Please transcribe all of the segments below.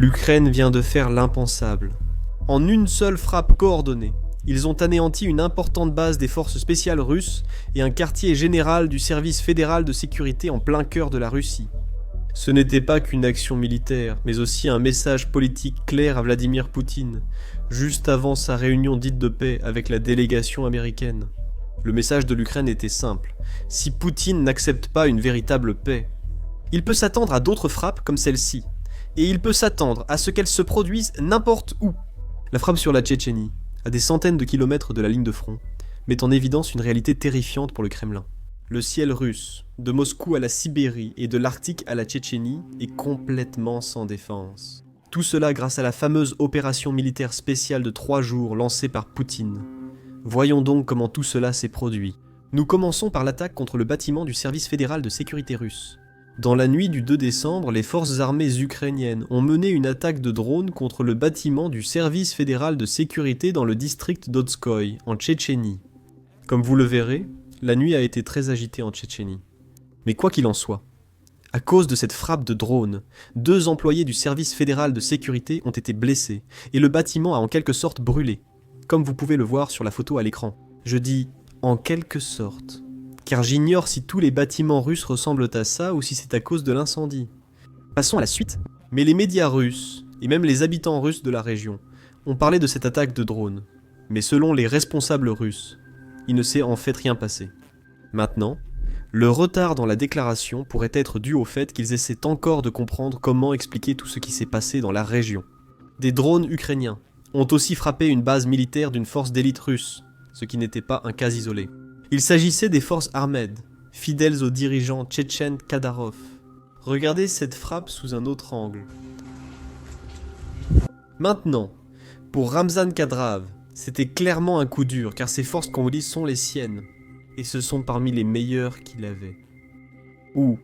L'Ukraine vient de faire l'impensable. En une seule frappe coordonnée, ils ont anéanti une importante base des forces spéciales russes et un quartier général du service fédéral de sécurité en plein cœur de la Russie. Ce n'était pas qu'une action militaire, mais aussi un message politique clair à Vladimir Poutine, juste avant sa réunion dite de paix avec la délégation américaine. Le message de l'Ukraine était simple. Si Poutine n'accepte pas une véritable paix, il peut s'attendre à d'autres frappes comme celle-ci, et il peut s'attendre à ce qu'elles se produisent n'importe où. La frappe sur la Tchétchénie, à des centaines de kilomètres de la ligne de front, met en évidence une réalité terrifiante pour le Kremlin. Le ciel russe, de Moscou à la Sibérie et de l'Arctique à la Tchétchénie, est complètement sans défense. Tout cela grâce à la fameuse opération militaire spéciale de 3 jours lancée par Poutine. Voyons donc comment tout cela s'est produit. Nous commençons par l'attaque contre le bâtiment du service fédéral de sécurité russe. Dans la nuit du 2 décembre, les forces armées ukrainiennes ont mené une attaque de drone contre le bâtiment du service fédéral de sécurité dans le district d'Otskoï, en Tchétchénie. Comme vous le verrez, la nuit a été très agitée en Tchétchénie. Mais quoi qu'il en soit, à cause de cette frappe de drone, 2 employés du service fédéral de sécurité ont été blessés, et le bâtiment a en quelque sorte brûlé, comme vous pouvez le voir sur la photo à l'écran. Je dis « en quelque sorte », car j'ignore si tous les bâtiments russes ressemblent à ça ou si c'est à cause de l'incendie. Passons à la suite. Mais les médias russes, et même les habitants russes de la région, ont parlé de cette attaque de drone. Mais selon les responsables russes, il ne s'est en fait rien passé. Maintenant, le retard dans la déclaration pourrait être dû au fait qu'ils essaient encore de comprendre comment expliquer tout ce qui s'est passé dans la région. Des drones ukrainiens ont aussi frappé une base militaire d'une force d'élite russe, ce qui n'était pas un cas isolé. Il s'agissait des forces Ahmed, fidèles au dirigeant tchétchène Kadyrov. Regardez cette frappe sous un autre angle. Maintenant, pour Ramzan Kadyrov, c'était clairement un coup dur car ces forces qu'on vous dit sont les siennes. Et ce sont parmi les meilleures qu'il avait. Ou,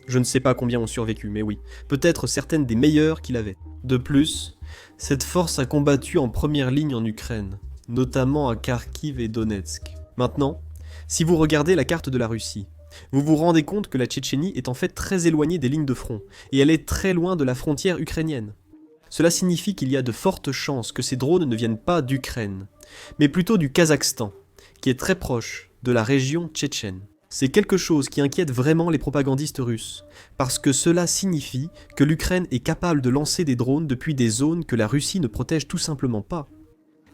je ne sais pas combien ont survécu, mais oui, peut-être certaines des meilleures qu'il avait. De plus, cette force a combattu en première ligne en Ukraine, notamment à Kharkiv et Donetsk. Maintenant, si vous regardez la carte de la Russie, vous vous rendez compte que la Tchétchénie est en fait très éloignée des lignes de front, et elle est très loin de la frontière ukrainienne. Cela signifie qu'il y a de fortes chances que ces drones ne viennent pas d'Ukraine, mais plutôt du Kazakhstan, qui est très proche de la région tchétchène. C'est quelque chose qui inquiète vraiment les propagandistes russes, parce que cela signifie que l'Ukraine est capable de lancer des drones depuis des zones que la Russie ne protège tout simplement pas.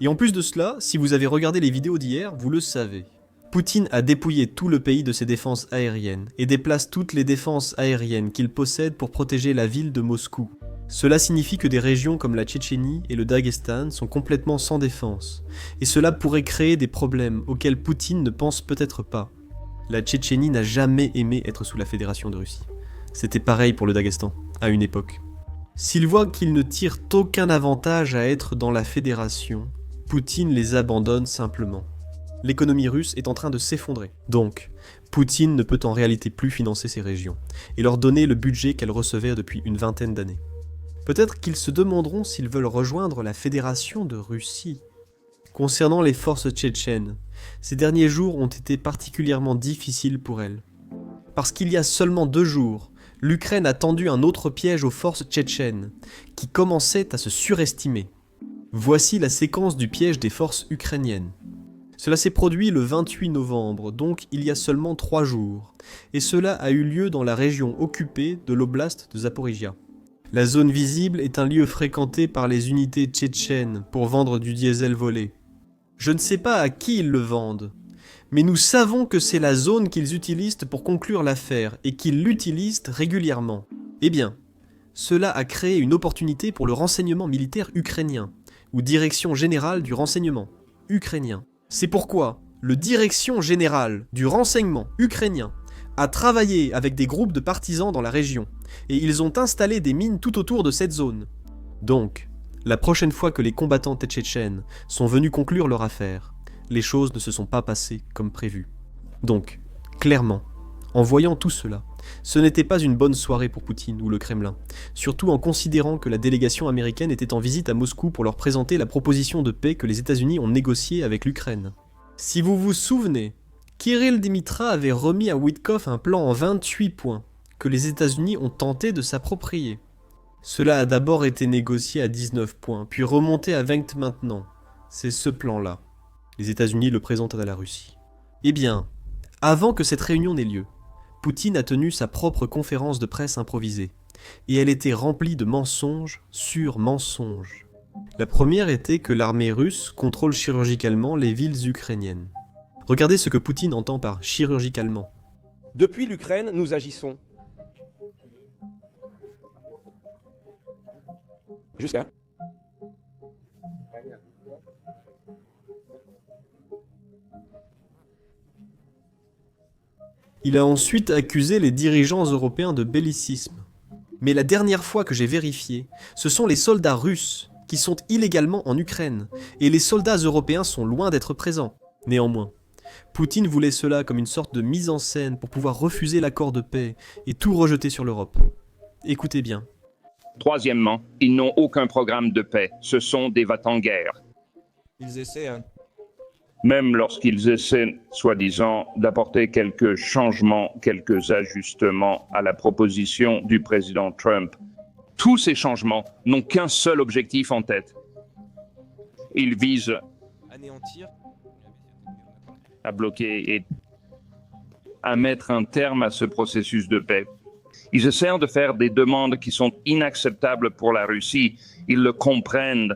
Et en plus de cela, si vous avez regardé les vidéos d'hier, vous le savez. Poutine a dépouillé tout le pays de ses défenses aériennes, et déplace toutes les défenses aériennes qu'il possède pour protéger la ville de Moscou. Cela signifie que des régions comme la Tchétchénie et le Daghestan sont complètement sans défense, et cela pourrait créer des problèmes auxquels Poutine ne pense peut-être pas. La Tchétchénie n'a jamais aimé être sous la Fédération de Russie. C'était pareil pour le Daghestan, à une époque. S'il voit qu'ils ne tirent aucun avantage à être dans la Fédération, Poutine les abandonne simplement. L'économie russe est en train de s'effondrer. Donc, Poutine ne peut en réalité plus financer ces régions, et leur donner le budget qu'elles recevaient depuis une vingtaine d'années. Peut-être qu'ils se demanderont s'ils veulent rejoindre la Fédération de Russie. Concernant les forces tchétchènes, ces derniers jours ont été particulièrement difficiles pour elles. Parce qu'il y a seulement 2 jours, l'Ukraine a tendu un autre piège aux forces tchétchènes, qui commençaient à se surestimer. Voici la séquence du piège des forces ukrainiennes. Cela s'est produit le 28 novembre, donc il y a seulement 3 jours, et cela a eu lieu dans la région occupée de l'oblast de Zaporijia. La zone visible est un lieu fréquenté par les unités tchétchènes pour vendre du diesel volé. Je ne sais pas à qui ils le vendent, mais nous savons que c'est la zone qu'ils utilisent pour conclure l'affaire et qu'ils l'utilisent régulièrement. Eh bien, cela a créé une opportunité pour le renseignement militaire ukrainien, ou Direction Générale du Renseignement ukrainien. C'est pourquoi le Direction Générale du Renseignement ukrainien a travaillé avec des groupes de partisans dans la région, et ils ont installé des mines tout autour de cette zone. Donc, la prochaine fois que les combattants tchétchènes sont venus conclure leur affaire, les choses ne se sont pas passées comme prévu. Donc, clairement, en voyant tout cela, ce n'était pas une bonne soirée pour Poutine ou le Kremlin, surtout en considérant que la délégation américaine était en visite à Moscou pour leur présenter la proposition de paix que les États-Unis ont négociée avec l'Ukraine. Si vous vous souvenez, Kirill Dimitra avait remis à Witkoff un plan en 28 points, que les États-Unis ont tenté de s'approprier. Cela a d'abord été négocié à 19 points, puis remonté à 20 maintenant. C'est ce plan-là. Les États-Unis le présentent à la Russie. Eh bien, avant que cette réunion n'ait lieu, Poutine a tenu sa propre conférence de presse improvisée, et elle était remplie de mensonges sur mensonges. La première était que l'armée russe contrôle chirurgicalement les villes ukrainiennes. Regardez ce que Poutine entend par chirurgicalement. Depuis l'Ukraine, nous agissons. Jusqu'à. Il a ensuite accusé les dirigeants européens de bellicisme. Mais la dernière fois que j'ai vérifié, ce sont les soldats russes qui sont illégalement en Ukraine, et les soldats européens sont loin d'être présents. Néanmoins, Poutine voulait cela comme une sorte de mise en scène pour pouvoir refuser l'accord de paix et tout rejeter sur l'Europe. Écoutez bien. Troisièmement, ils n'ont aucun programme de paix. Ce sont des va-t-en-guerre. Ils essaient. Même lorsqu'ils essaient, soi-disant, d'apporter quelques changements, quelques ajustements à la proposition du président Trump, tous ces changements n'ont qu'un seul objectif en tête. Ils visent Anéantir. à bloquer et à mettre un terme à ce processus de paix. Ils essaient de faire des demandes qui sont inacceptables pour la Russie. Ils le comprennent.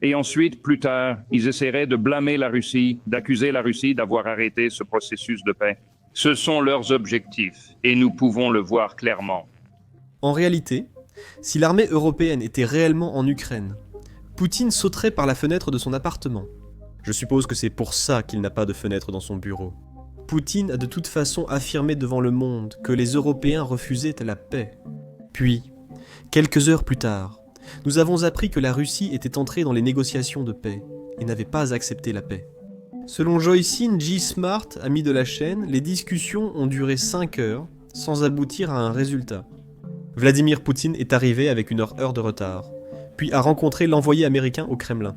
Et ensuite, plus tard, ils essaieraient de blâmer la Russie, d'accuser la Russie d'avoir arrêté ce processus de paix. Ce sont leurs objectifs, et nous pouvons le voir clairement. En réalité, si l'armée européenne était réellement en Ukraine, Poutine sauterait par la fenêtre de son appartement. Je suppose que c'est pour ça qu'il n'a pas de fenêtre dans son bureau. Poutine a de toute façon affirmé devant le monde que les Européens refusaient la paix. Puis, quelques heures plus tard, nous avons appris que la Russie était entrée dans les négociations de paix et n'avait pas accepté la paix. Selon Joycine G. Smart, ami de la chaîne, les discussions ont duré 5 heures sans aboutir à un résultat. Vladimir Poutine est arrivé avec une heure de retard, puis a rencontré l'envoyé américain au Kremlin.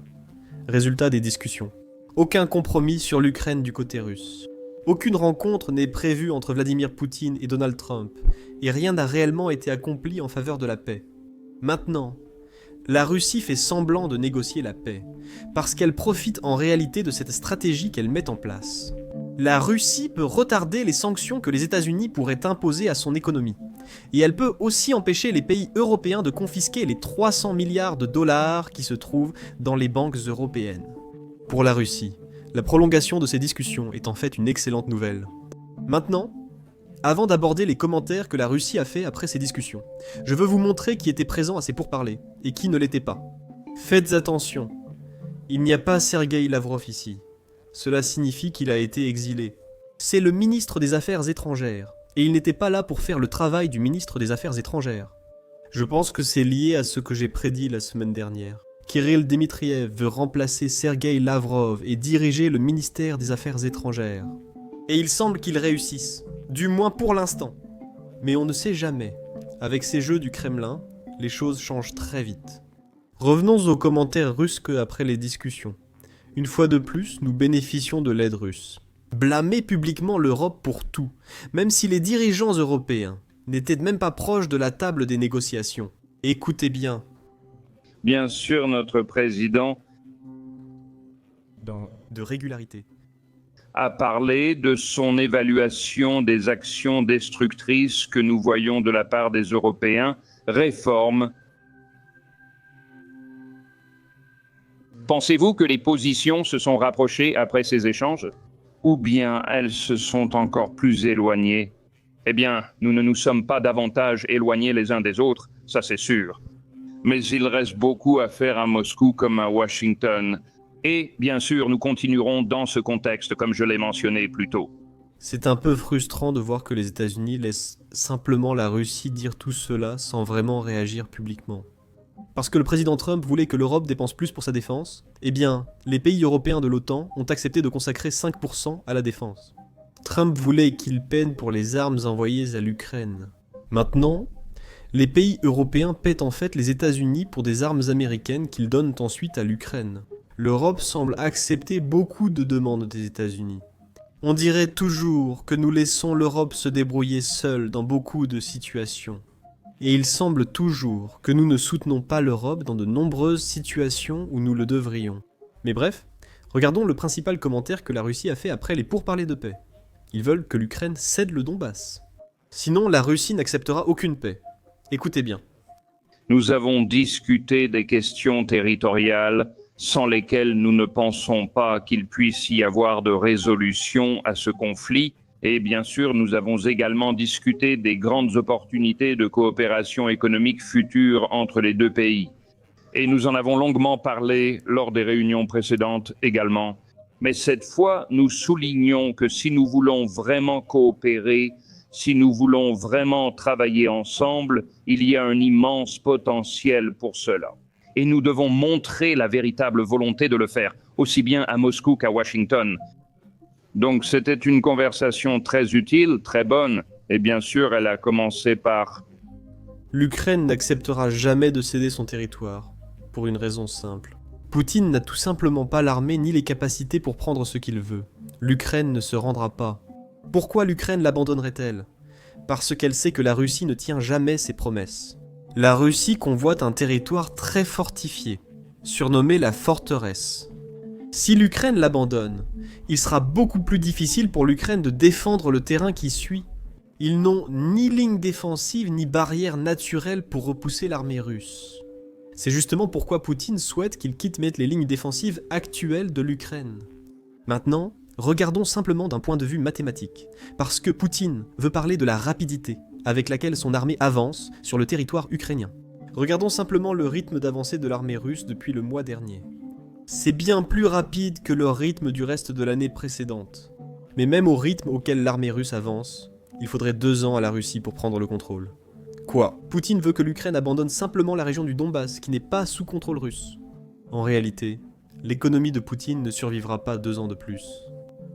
Résultat des discussions. Aucun compromis sur l'Ukraine du côté russe. Aucune rencontre n'est prévue entre Vladimir Poutine et Donald Trump, et rien n'a réellement été accompli en faveur de la paix. Maintenant, la Russie fait semblant de négocier la paix, parce qu'elle profite en réalité de cette stratégie qu'elle met en place. La Russie peut retarder les sanctions que les États-Unis pourraient imposer à son économie, et elle peut aussi empêcher les pays européens de confisquer les 300 milliards de dollars qui se trouvent dans les banques européennes. Pour la Russie, la prolongation de ces discussions est en fait une excellente nouvelle. Maintenant, avant d'aborder les commentaires que la Russie a fait après ces discussions, je veux vous montrer qui était présent à ces pourparlers et qui ne l'était pas. Faites attention, il n'y a pas Sergueï Lavrov ici. Cela signifie qu'il a été exilé. C'est le ministre des Affaires étrangères, et il n'était pas là pour faire le travail du ministre des Affaires étrangères. Je pense que c'est lié à ce que j'ai prédit la semaine dernière. Kirill Dmitriev veut remplacer Sergueï Lavrov et diriger le ministère des Affaires étrangères. Et il semble qu'il réussisse, du moins pour l'instant. Mais on ne sait jamais. Avec ces jeux du Kremlin, les choses changent très vite. Revenons aux commentaires russes après les discussions. Une fois de plus, nous bénéficions de l'aide russe. Blâmer publiquement l'Europe pour tout, même si les dirigeants européens n'étaient même pas proches de la table des négociations. Écoutez bien. Bien sûr, notre président De régularité. a parlé de son évaluation des actions destructrices que nous voyons de la part des Européens, réformes. Pensez-vous que les positions se sont rapprochées après ces échanges? Ou bien elles se sont encore plus éloignées? Eh bien, nous ne nous sommes pas davantage éloignés les uns des autres, ça c'est sûr. Mais il reste beaucoup à faire à Moscou comme à Washington. Et, bien sûr, nous continuerons dans ce contexte, comme je l'ai mentionné plus tôt. C'est un peu frustrant de voir que les États-Unis laissent simplement la Russie dire tout cela sans vraiment réagir publiquement. Parce que le président Trump voulait que l'Europe dépense plus pour sa défense, eh bien, les pays européens de l'OTAN ont accepté de consacrer 5% à la défense. Trump voulait qu'il peine pour les armes envoyées à l'Ukraine. Maintenant, les pays européens paient en fait les États-Unis pour des armes américaines qu'ils donnent ensuite à l'Ukraine. L'Europe semble accepter beaucoup de demandes des États-Unis. On dirait toujours que nous laissons l'Europe se débrouiller seule dans beaucoup de situations. Et il semble toujours que nous ne soutenons pas l'Europe dans de nombreuses situations où nous le devrions. Mais bref, regardons le principal commentaire que la Russie a fait après les pourparlers de paix. Ils veulent que l'Ukraine cède le Donbass. Sinon, la Russie n'acceptera aucune paix. Écoutez bien. Nous avons discuté des questions territoriales sans lesquelles nous ne pensons pas qu'il puisse y avoir de résolution à ce conflit. Et bien sûr, nous avons également discuté des grandes opportunités de coopération économique future entre les deux pays. Et nous en avons longuement parlé lors des réunions précédentes également. Mais cette fois, nous soulignons que si nous voulons vraiment coopérer, si nous voulons vraiment travailler ensemble, il y a un immense potentiel pour cela. Et nous devons montrer la véritable volonté de le faire, aussi bien à Moscou qu'à Washington. Donc c'était une conversation très utile, très bonne, et bien sûr elle a commencé par... L'Ukraine n'acceptera jamais de céder son territoire, pour une raison simple. Poutine n'a tout simplement pas l'armée ni les capacités pour prendre ce qu'il veut. L'Ukraine ne se rendra pas. Pourquoi l'Ukraine l'abandonnerait-elle ? Parce qu'elle sait que la Russie ne tient jamais ses promesses. La Russie convoite un territoire très fortifié, surnommé la forteresse. Si l'Ukraine l'abandonne, il sera beaucoup plus difficile pour l'Ukraine de défendre le terrain qui suit. Ils n'ont ni ligne défensive ni barrière naturelle pour repousser l'armée russe. C'est justement pourquoi Poutine souhaite qu'il quitte les lignes défensives actuelles de l'Ukraine. Maintenant, regardons simplement d'un point de vue mathématique, parce que Poutine veut parler de la rapidité avec laquelle son armée avance sur le territoire ukrainien. Regardons simplement le rythme d'avancée de l'armée russe depuis le mois dernier. C'est bien plus rapide que le rythme du reste de l'année précédente. Mais même au rythme auquel l'armée russe avance, il faudrait 2 ans à la Russie pour prendre le contrôle. Quoi ? Poutine veut que l'Ukraine abandonne simplement la région du Donbass, qui n'est pas sous contrôle russe. En réalité, l'économie de Poutine ne survivra pas 2 ans de plus.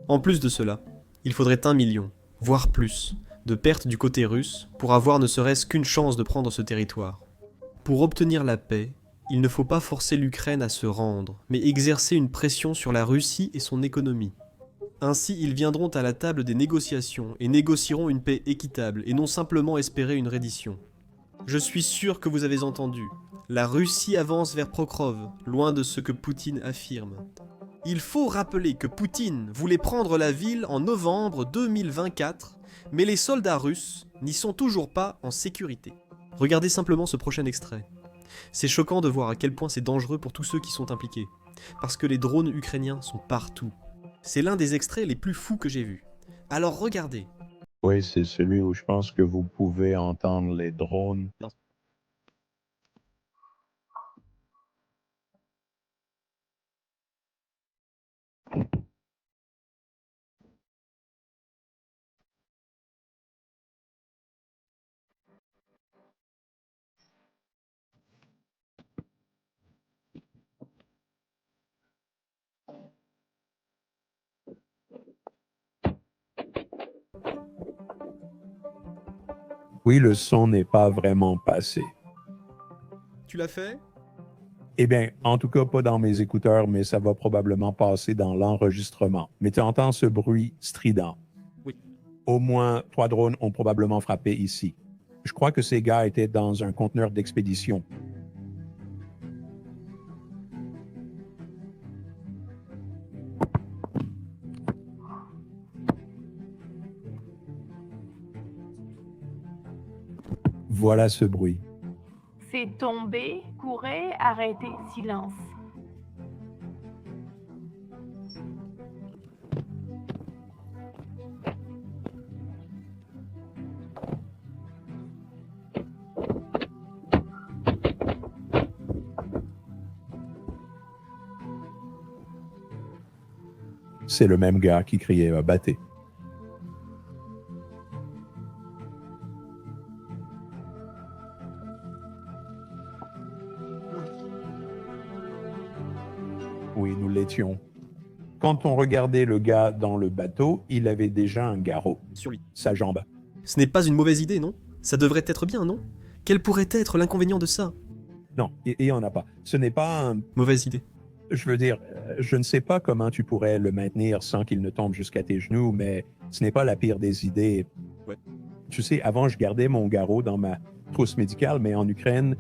En plus de cela, il faudrait 1 million, voire plus, de pertes du côté russe pour avoir ne serait-ce qu'une chance de prendre ce territoire. Pour obtenir la paix, il ne faut pas forcer l'Ukraine à se rendre, mais exercer une pression sur la Russie et son économie. Ainsi, ils viendront à la table des négociations et négocieront une paix équitable et non simplement espérer une reddition. Je suis sûr que vous avez entendu. La Russie avance vers Prokhorov, loin de ce que Poutine affirme. Il faut rappeler que Poutine voulait prendre la ville en novembre 2024, mais les soldats russes n'y sont toujours pas en sécurité. Regardez simplement ce prochain extrait. C'est choquant de voir à quel point c'est dangereux pour tous ceux qui sont impliqués, parce que les drones ukrainiens sont partout. C'est l'un des extraits les plus fous que j'ai vus. Alors regardez. Oui, c'est celui où je pense que vous pouvez entendre les drones. Non. Oui, le son n'est pas vraiment passé. Tu l'as fait ? Eh bien, en tout cas, pas dans mes écouteurs, mais ça va probablement passer dans l'enregistrement. Mais tu entends ce bruit strident. Oui. Au moins 3 drones ont probablement frappé ici. Je crois que ces gars étaient dans un conteneur d'expédition. Voilà ce bruit. C'est tombé, courez, arrêtez, silence. C'est le même gars qui criait « battez ». Oui, nous l'étions. Quand on regardait le gars dans le bateau, il avait déjà un garrot, Sur lui. sa jambe. Ce n'est pas une mauvaise idée, non ? Ça devrait être bien, non ? Quel pourrait être l'inconvénient de ça ? Non, et on n'a pas. Ce n'est pas un... Mauvaise idée. Je veux dire, je ne sais pas comment tu pourrais le maintenir sans qu'il ne tombe jusqu'à tes genoux, mais ce n'est pas la pire des idées. Ouais. Tu sais, avant, je gardais mon garrot dans ma trousse médicale, mais en Ukraine,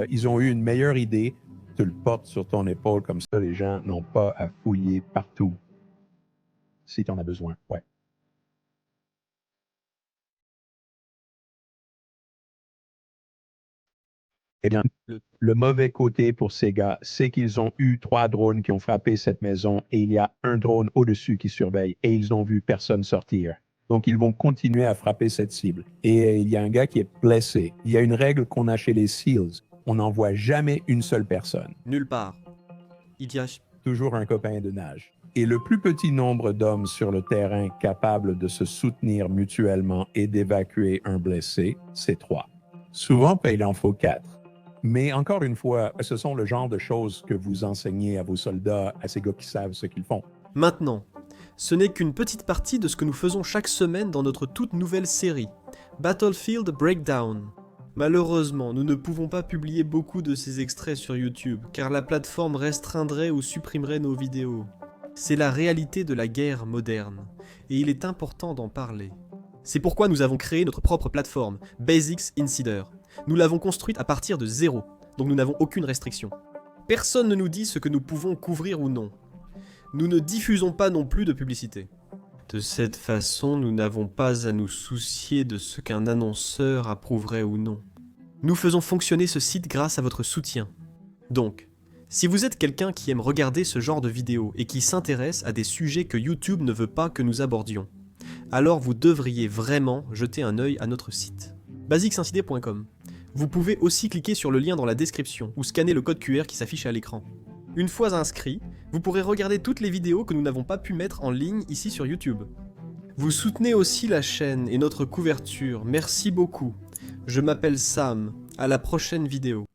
ils ont eu une meilleure idée. Tu le portes sur ton épaule, comme ça, les gens n'ont pas à fouiller partout. Si tu en as besoin, ouais. Eh bien, le mauvais côté pour ces gars, c'est qu'ils ont eu 3 drones qui ont frappé cette maison et il y a un drone au-dessus qui surveille et ils n'ont vu personne sortir. Donc, ils vont continuer à frapper cette cible. Et il y a un gars qui est blessé. Il y a une règle qu'on a chez les SEALs. On n'envoie jamais une seule personne. Nulle part. Il y a... Toujours un copain de nage. Et le plus petit nombre d'hommes sur le terrain capables de se soutenir mutuellement et d'évacuer un blessé, c'est 3. Souvent, il en faut 4. Mais encore une fois, ce sont le genre de choses que vous enseignez à vos soldats, à ces gars qui savent ce qu'ils font. Maintenant, ce n'est qu'une petite partie de ce que nous faisons chaque semaine dans notre toute nouvelle série, Battlefield Breakdown. Malheureusement, nous ne pouvons pas publier beaucoup de ces extraits sur YouTube, car la plateforme restreindrait ou supprimerait nos vidéos. C'est la réalité de la guerre moderne, et il est important d'en parler. C'est pourquoi nous avons créé notre propre plateforme, Basics Insider. Nous l'avons construite à partir de 0, donc nous n'avons aucune restriction. Personne ne nous dit ce que nous pouvons couvrir ou non. Nous ne diffusons pas non plus de publicité. De cette façon, nous n'avons pas à nous soucier de ce qu'un annonceur approuverait ou non. Nous faisons fonctionner ce site grâce à votre soutien. Donc, si vous êtes quelqu'un qui aime regarder ce genre de vidéos et qui s'intéresse à des sujets que YouTube ne veut pas que nous abordions, alors vous devriez vraiment jeter un œil à notre site. basicsinsider.com. Vous pouvez aussi cliquer sur le lien dans la description ou scanner le code QR qui s'affiche à l'écran. Une fois inscrit, vous pourrez regarder toutes les vidéos que nous n'avons pas pu mettre en ligne ici sur YouTube. Vous soutenez aussi la chaîne et notre couverture, merci beaucoup. Je m'appelle Sam, à la prochaine vidéo.